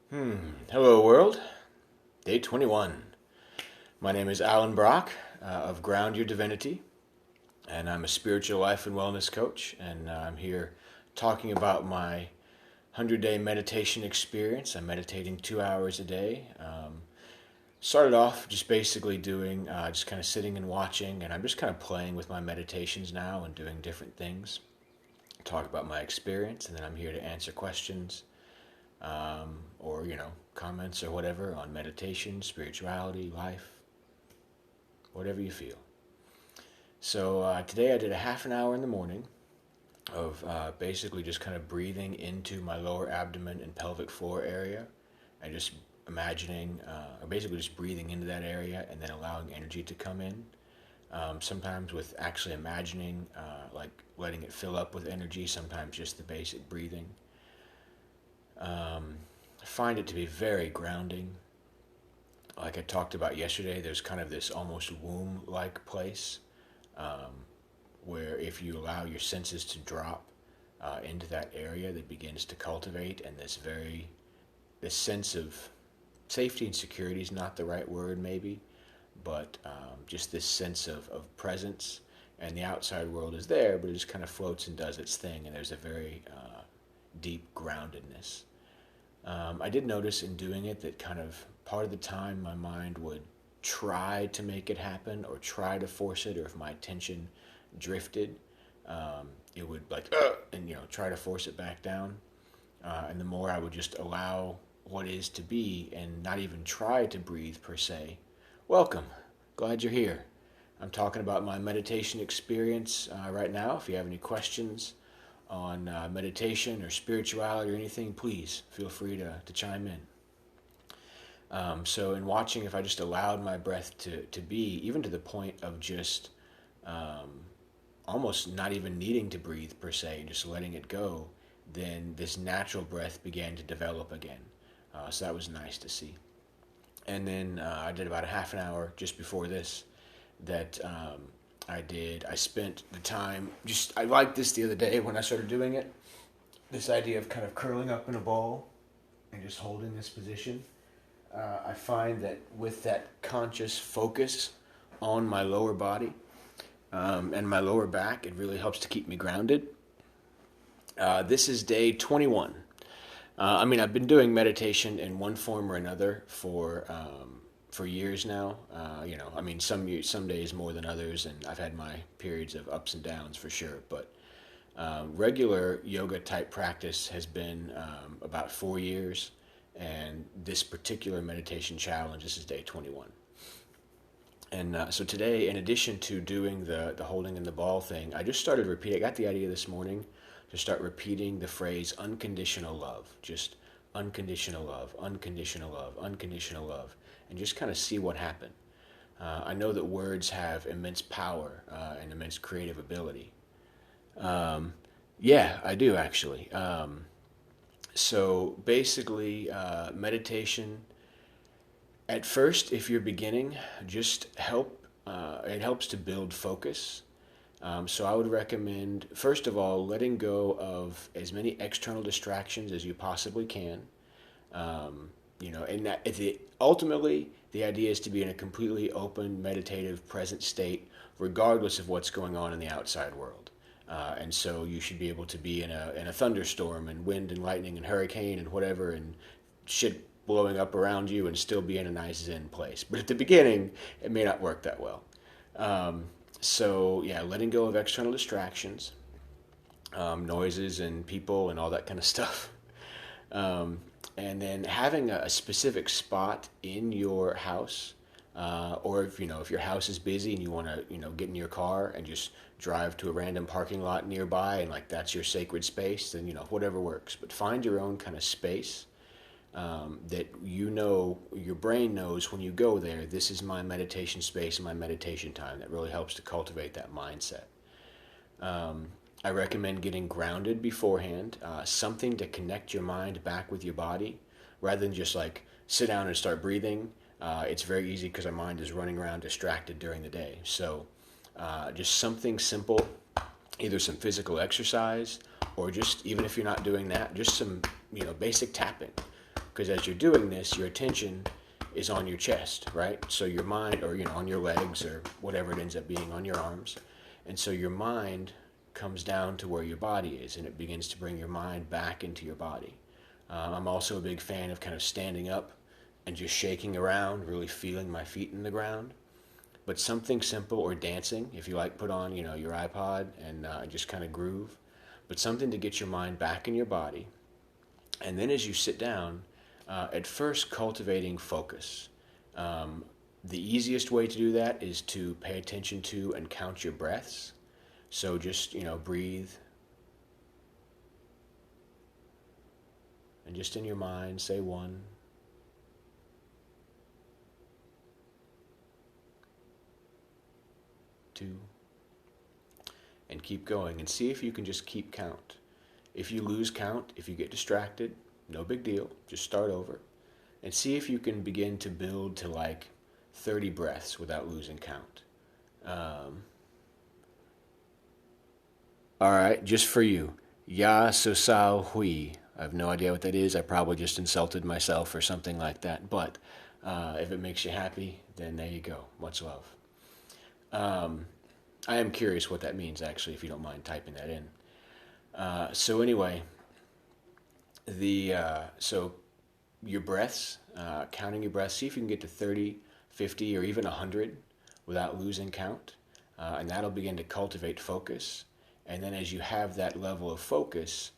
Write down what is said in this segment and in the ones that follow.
Hello, world. Day 21. My name is Alan Brock of Ground Your Divinity, and I'm a spiritual life and wellness coach. And I'm here talking about my 100-day meditation experience. I'm meditating 2 hours a day. Started off just basically doing just kind of sitting and watching, and I'm just kind of playing with my meditations now and doing different things. Talk about my experience, and then I'm here to answer questions or comments or whatever on meditation, spirituality, life, whatever you feel. So today I did a half an hour in the morning of basically just kind of breathing into my lower abdomen and pelvic floor area, and just imagining, or basically just breathing into that area and then allowing energy to come in. Sometimes with actually imagining, like letting it fill up with energy, sometimes just the basic breathing. I find it to be very grounding. Like I talked about yesterday, there's kind of this almost womb-like place where if you allow your senses to drop into that area, that begins to cultivate, and this sense of safety and security is not the right word maybe, but just this sense of presence, and the outside world is there, but it just kind of floats and does its thing, and there's a very deep groundedness. I did notice in doing it that kind of part of the time my mind would try to make it happen or try to force it, or if my attention drifted, it would try to force it back down. And the more I would just allow what is to be and not even try to breathe per se. Welcome. Glad you're here. I'm talking about my meditation experience right now. If you have any questions on meditation or spirituality or anything, please feel free to chime in. So in watching, if I just allowed my breath to be, even to the point of just almost not even needing to breathe per se, just letting it go, then this natural breath began to develop again. So that was nice to see. And then I did about a half an hour just before this that I spent the time, I liked this the other day when I started doing it, this idea of kind of curling up in a ball and just holding this position. I find that with that conscious focus on my lower body and my lower back, it really helps to keep me grounded. This is day 21. I've been doing meditation in one form or another for years now. Some days more than others, and I've had my periods of ups and downs for sure. But regular yoga type practice has been about 4 years, and this particular meditation challenge, this is day 21. And so today, in addition to doing the holding in the ball thing, I just started repeating. I got the idea this morning to start repeating the phrase unconditional love. Just unconditional love, unconditional love, unconditional love, and just kind of see what happened. I know that words have immense power and immense creative ability. Yeah, I do actually. So basically, meditation, at first, if you're beginning, it helps to build focus. So I would recommend, first of all, letting go of as many external distractions as you possibly can. And ultimately, the idea is to be in a completely open, meditative, present state, regardless of what's going on in the outside world. And so you should be able to be in a thunderstorm and wind and lightning and hurricane and whatever and shit blowing up around you and still be in a nice zen place. But at the beginning, it may not work that well. So yeah, letting go of external distractions, noises and people and all that kind of stuff. And then having a specific spot in your house, or if your house is busy and you want to get in your car and just drive to a random parking lot nearby and that's your sacred space, then whatever works. But find your own kind of space that your brain knows when you go there, this is my meditation space and my meditation time. That really helps to cultivate that mindset. I recommend getting grounded beforehand, something to connect your mind back with your body, rather than just sit down and start breathing. It's very easy because our mind is running around distracted during the day. So just something simple, either some physical exercise, or just, even if you're not doing that, just some basic tapping. Because as you're doing this, your attention is on your chest, right? So your mind, or on your legs, or whatever it ends up being, on your arms. And so your mind comes down to where your body is, and it begins to bring your mind back into your body. I'm also a big fan of kind of standing up and just shaking around, really feeling my feet in the ground. But something simple, or dancing, if you like, put on your iPod and just kind of groove. But something to get your mind back in your body. And then as you sit down, at first cultivating focus. The easiest way to do that is to pay attention to and count your breaths. So just, breathe. And just in your mind, say 1, 2, and keep going. And see if you can just keep count. If you lose count, if you get distracted, no big deal. Just start over. And see if you can begin to build to like 30 breaths without losing count. All right, just for you. Ya so sao hui. I have no idea what that is. I probably just insulted myself or something like that. But if it makes you happy, then there you go. Much love. I am curious what that means, actually, if you don't mind typing that in. So anyway, so your breaths, counting your breaths, see if you can get to 30, 50, or even 100 without losing count. And that'll begin to cultivate focus. And then as you have that level of focus,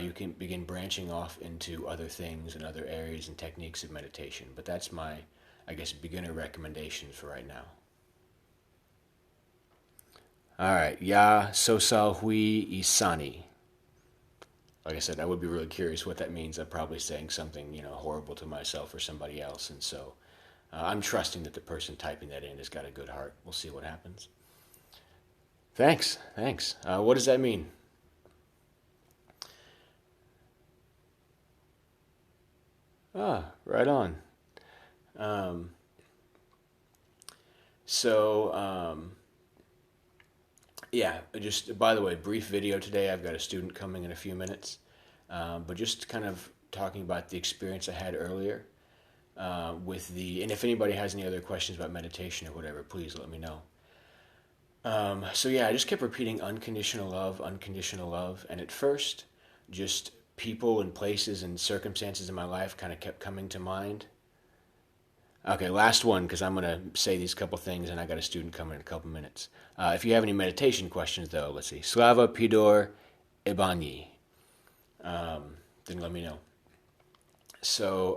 you can begin branching off into other things and other areas and techniques of meditation. But that's my, beginner recommendation for right now. All right, Ya Sosal Hui Isani. Like I said, I would be really curious what that means. I'm probably saying something, horrible to myself or somebody else. And so I'm trusting that the person typing that in has got a good heart. We'll see what happens. Thanks. What does that mean? Right on. Yeah, just by the way, brief video today. I've got a student coming in a few minutes, but just kind of talking about the experience I had earlier and if anybody has any other questions about meditation or whatever, please let me know. I just kept repeating unconditional love, and at first, just people and places and circumstances in my life kind of kept coming to mind. Okay, last one, because I'm going to say these couple things, and I got a student coming in a couple minutes. If you have any meditation questions, though, let's see. Slava Pidor Ibani. Then let me know. So,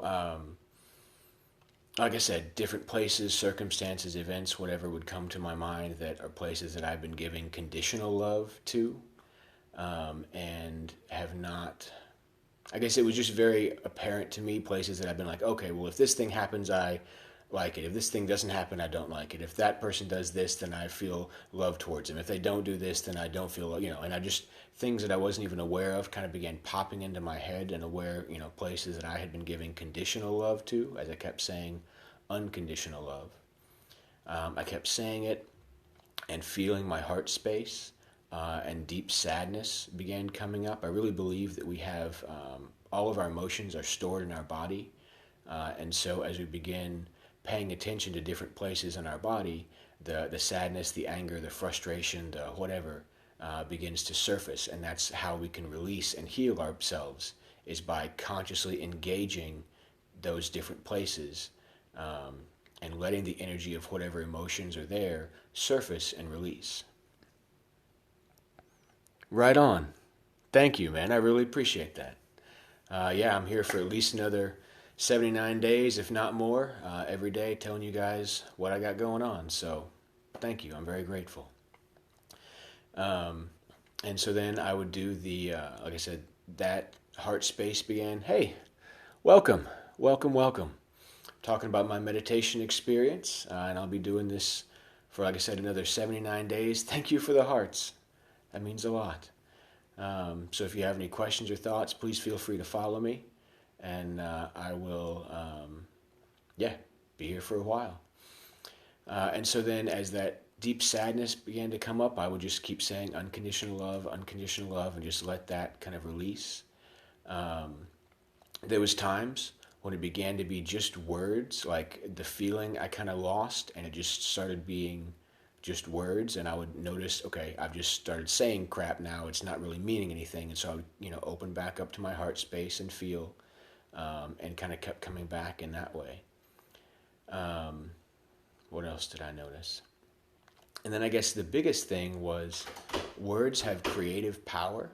like I said, different places, circumstances, events, whatever would come to my mind that are places that I've been giving conditional love to, and have not. I guess it was just very apparent to me, places that I've been like, okay, well, if this thing happens, I like it. If this thing doesn't happen, I don't like it. If that person does this, then I feel love towards them. If they don't do this, then I don't feel, and I just, things that I wasn't even aware of kind of began popping into my head, and places that I had been giving conditional love to, as I kept saying unconditional love. I kept saying it and feeling my heart space. And deep sadness began coming up. I really believe that we have all of our emotions are stored in our body, and so as we begin paying attention to different places in our body, the sadness, the anger, the frustration, the whatever begins to surface, and that's how we can release and heal ourselves, is by consciously engaging those different places and letting the energy of whatever emotions are there surface and release. Right on. Thank you, man. I really appreciate that. I'm here for at least another 79 days, if not more, every day telling you guys what I got going on. So thank you. I'm very grateful. And so then I would do like I said, that heart space began. Hey, welcome. Talking about my meditation experience, and I'll be doing this for, like I said, another 79 days. Thank you for the hearts. That means a lot. So if you have any questions or thoughts, please feel free to follow me, and I will, be here for a while. And so then as that deep sadness began to come up, I would just keep saying unconditional love, and just let that kind of release. There was times when it began to be just words, like the feeling I kind of lost, and it just started being just words, and I would notice, okay, I've just started saying crap now. It's not really meaning anything, and so I would, open back up to my heart space and feel, and kind of kept coming back in that way. What else did I notice? And then I guess the biggest thing was words have creative power,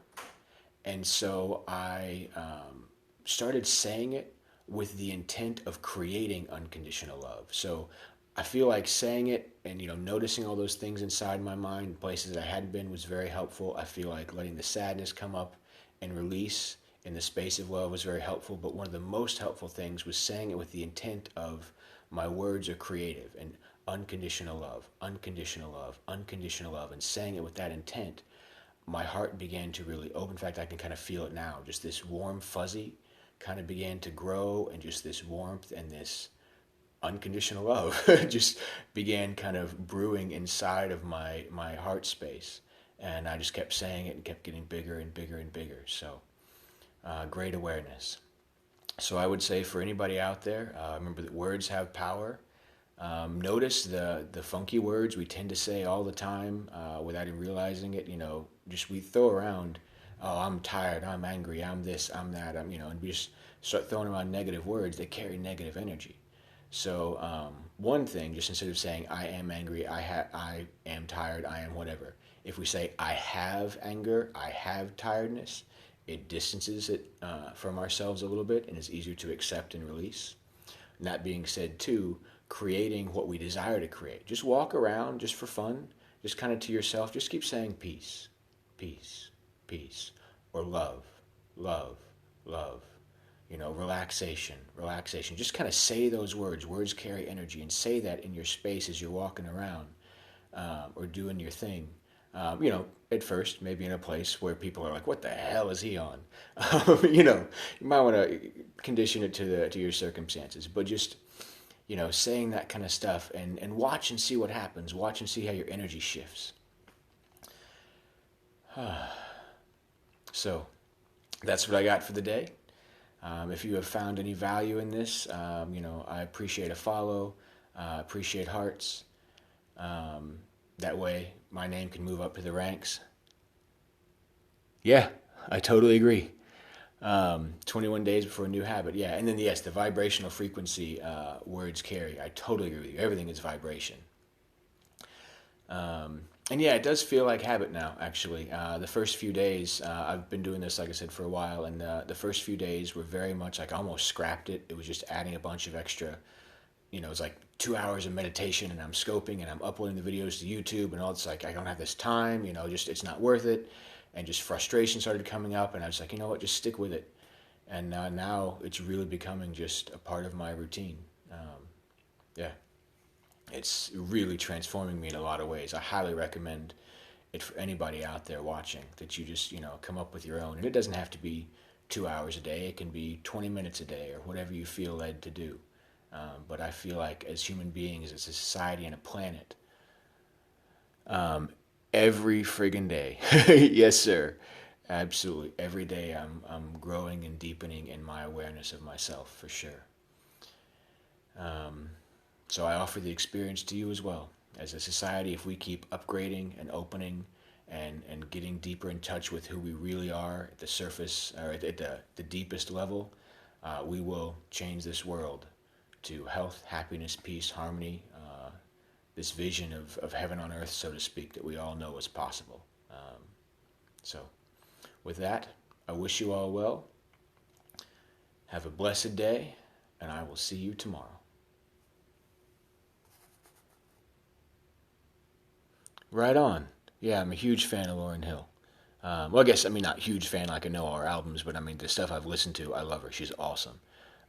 and so I started saying it with the intent of creating unconditional love. So I feel like saying it and noticing all those things inside my mind, places that I hadn't been, was very helpful. I feel like letting the sadness come up and release in the space of love was very helpful. But one of the most helpful things was saying it with the intent of my words are creative and unconditional love, unconditional love, unconditional love, and saying it with that intent. My heart began to really open. In fact, I can kind of feel it now. Just this warm fuzzy kind of began to grow, and just this warmth and this unconditional love just began kind of brewing inside of my heart space. And I just kept saying it and kept getting bigger and bigger and bigger. So great awareness. So I would say for anybody out there, remember that words have power. Notice the funky words we tend to say all the time without even realizing it. Just we throw around, oh, I'm tired, I'm angry, I'm this, I'm that, and we just start throwing around negative words. They carry negative energy. So one thing, just instead of saying I am angry, I am tired, I am whatever, if we say I have anger, I have tiredness, it distances it from ourselves a little bit and is easier to accept and release. And that being said, too, creating what we desire to create. Just walk around just for fun, just kind of to yourself, just keep saying peace, peace, peace, or love, love, love. Relaxation, relaxation. Just kind of say those words. Words carry energy, and say that in your space as you're walking around or doing your thing. At first, maybe in a place where people are like, "What the hell is he on?" You might want to condition it to your circumstances, but just saying that kind of stuff and watch and see what happens. Watch and see how your energy shifts. So that's what I got for the day. If you have found any value in this, I appreciate a follow, appreciate hearts. That way my name can move up to the ranks. Yeah, I totally agree. 21 days before a new habit. Yeah, and then yes, the vibrational frequency words carry. I totally agree with you. Everything is vibration. And yeah, it does feel like habit now, actually. The first few days, I've been doing this, like I said, for a while, and the first few days were very much like I almost scrapped it. It was just adding a bunch of extra, it's like 2 hours of meditation, and I'm scoping, and I'm uploading the videos to YouTube, and all it's like, I don't have this time, just it's not worth it. And just frustration started coming up, and I was like, you know what, just stick with it. And now it's really becoming just a part of my routine. Yeah. It's really transforming me in a lot of ways. I highly recommend it for anybody out there watching, that you just, come up with your own. And it doesn't have to be 2 hours a day. It can be 20 minutes a day or whatever you feel led to do. But I feel like as human beings, as a society and a planet, every friggin' day, yes, sir, absolutely, every day I'm growing and deepening in my awareness of myself, for sure. So I offer the experience to you as well. As a society, if we keep upgrading and opening and getting deeper in touch with who we really are at the surface, or at the deepest level, we will change this world to health, happiness, peace, harmony, this vision of heaven on earth, so to speak, that we all know is possible. So with that, I wish you all well. Have a blessed day, and I will see you tomorrow. Right on. Yeah, I'm a huge fan of Lauryn Hill. Well, not huge fan like I know all her albums, but the stuff I've listened to, I love her. She's awesome.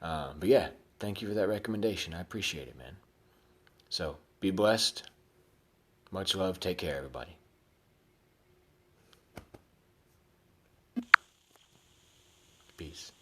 But yeah, thank you for that recommendation. I appreciate it, man. So, be blessed. Much love. Take care, everybody. Peace.